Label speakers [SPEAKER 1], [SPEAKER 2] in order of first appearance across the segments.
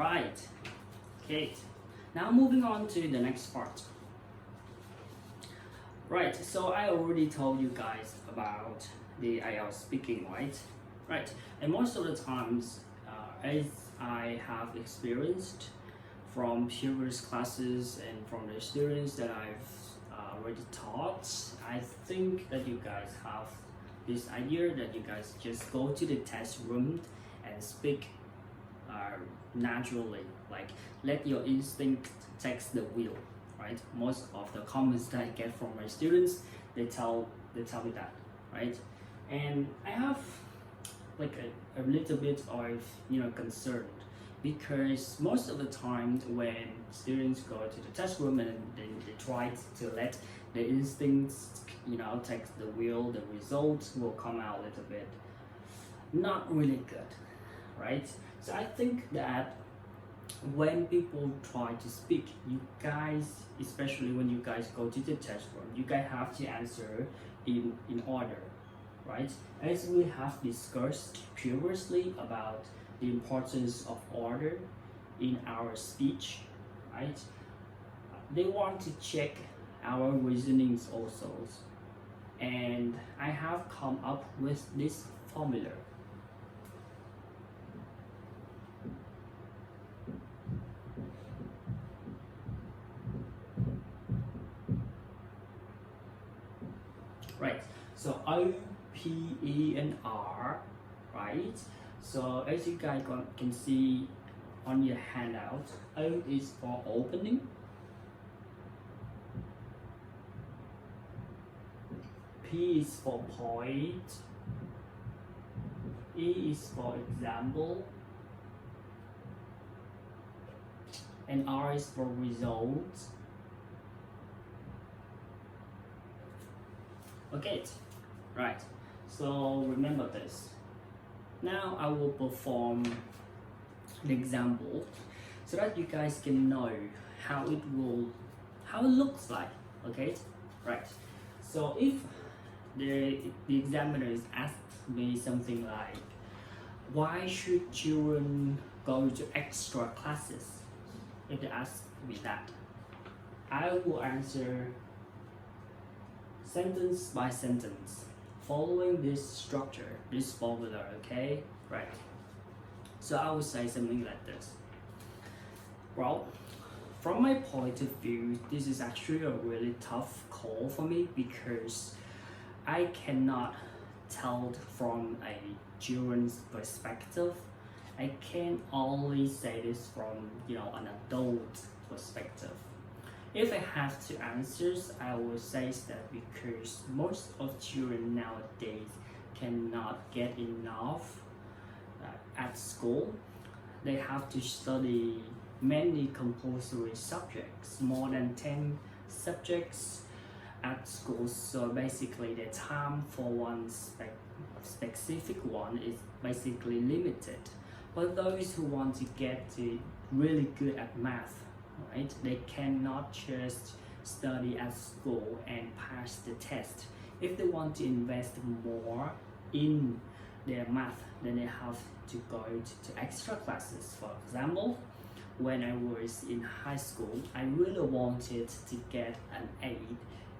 [SPEAKER 1] Right. Okay. Now moving on to the next part. Right. So I already told you guys about the IELTS speaking, right? Right. And most of the times, as I have experienced from previous classes and from the students that I've already taught, I think that you guys have this idea that you guys just go to the test room and speak naturally, like let your instinct takes the wheel, right? Most of the comments that I get from my students, they tell me that, right? And I have like a little bit of concern, because most of the time when students go to the test room and they try to let the instincts take the wheel, the results will come out a little bit not really good, right? So I think that when people try to speak, you guys, especially when you guys go to the test room, you guys have to answer in order, right? As we have discussed previously about the importance of order in our speech, right? They want to check our reasonings also, and I have come up with this formula. Right, so O, P, E, and R, right? So as you guys can see on your handout, O is for opening, P is for point, E is for example, and R is for results. Okay, right, so remember this. Now I will perform the example so that you guys can know how it looks like. Okay, right. So if the examiner is asked me something like, why should children go to extra classes? If they ask me that, I will answer sentence by sentence, following this structure, this formula, okay? Right. So I will say something like this. Well, from my point of view, this is actually a really tough call for me, because I cannot tell from a children's perspective. I can only say this from an adult perspective. If I have to answer, I will say that because most of children nowadays cannot get enough at school, they have to study many compulsory subjects, more than 10 subjects at school. So basically the time for one specific one is basically limited. But those who want to get really good at math, right, they cannot just study at school and pass the test. If they want to invest more in their math, then they have to go to extra classes. For example, when I was in high school, I really wanted to get an A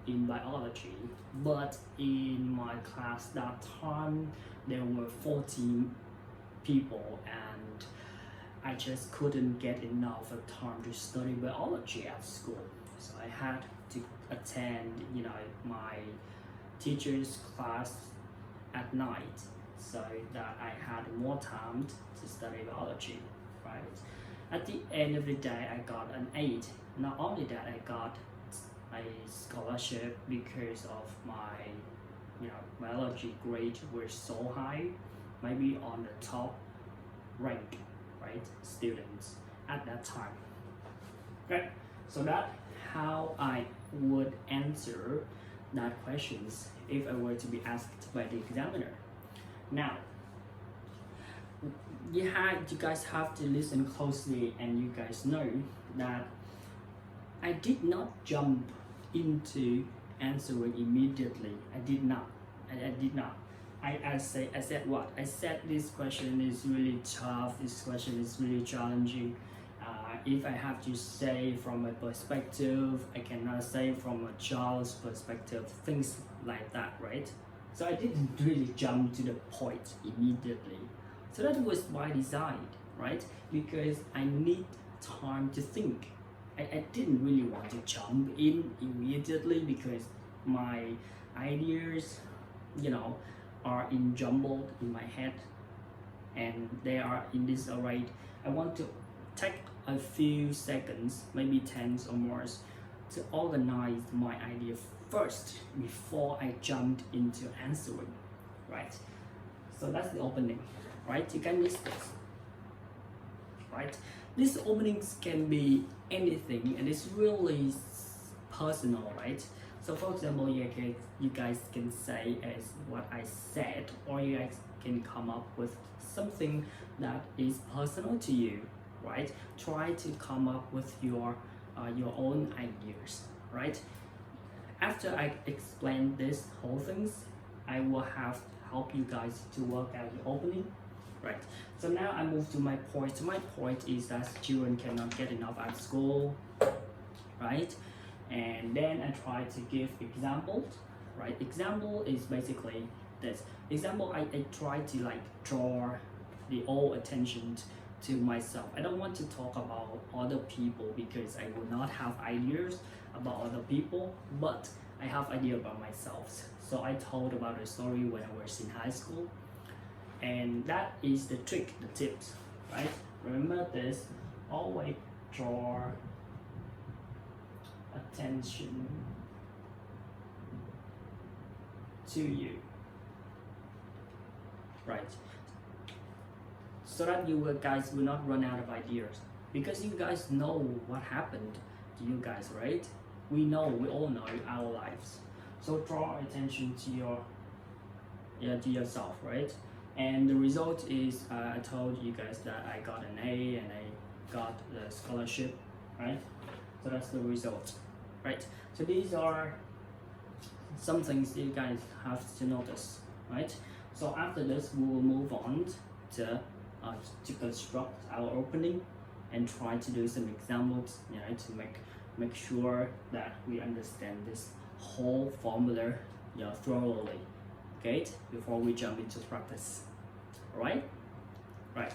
[SPEAKER 1] in biology, but in my class that time there were 14 people and I just couldn't get enough of time to study biology at school. So I had to attend my teacher's class at night, so that I had more time to study biology, right? At the end of the day, I got an 8. Not only that, I got a scholarship because of my biology grade were so high, maybe on the top rank, right, students at that time, right? So that's how I would answer that questions if I were to be asked by the examiner. Now, you guys have to listen closely, and you guys know that I did not jump into answering immediately. I did not. I said what? I said this question is really tough, this question is really challenging. If I have to say from a perspective, I cannot say from a child's perspective, things like that, right? So I didn't really jump to the point immediately. So that was by design, right? Because I need time to think. I didn't really want to jump in immediately because my ideas, are jumbled in my head, and they are in disarray. I want to take a few seconds, maybe tens or more, to organize my idea first before I jumped into answering, right? So that's the opening, right? You can miss this, right? These openings can be anything, and it's really personal, right? So for example, you guys can say as what I said, or you guys can come up with something that is personal to you, right? Try to come up with your own ideas, right? After I explain this whole things, I will have help you guys to work out the opening, right? So now I move to my point. My point is that children cannot get enough at school, right? And then I try to give examples, right? Example is basically this. Example, I try to draw the all attention to myself. I don't want to talk about other people because I will not have ideas about other people, but I have idea about myself. So I told about a story when I was in high school, and that is the trick, the tips, right? Remember this, always draw attention to you, right? So that you guys will not run out of ideas, because you guys know what happened to you guys, right? We all know our lives. So draw attention to yourself, right? And the result is I told you guys that I got an A and I got the scholarship, right? So that's the result, right? So these are some things you guys have to notice, right? So after this, we will move on to construct our opening and try to do some examples, to make sure that we understand this whole formula, thoroughly, okay, before we jump into practice. All right, right.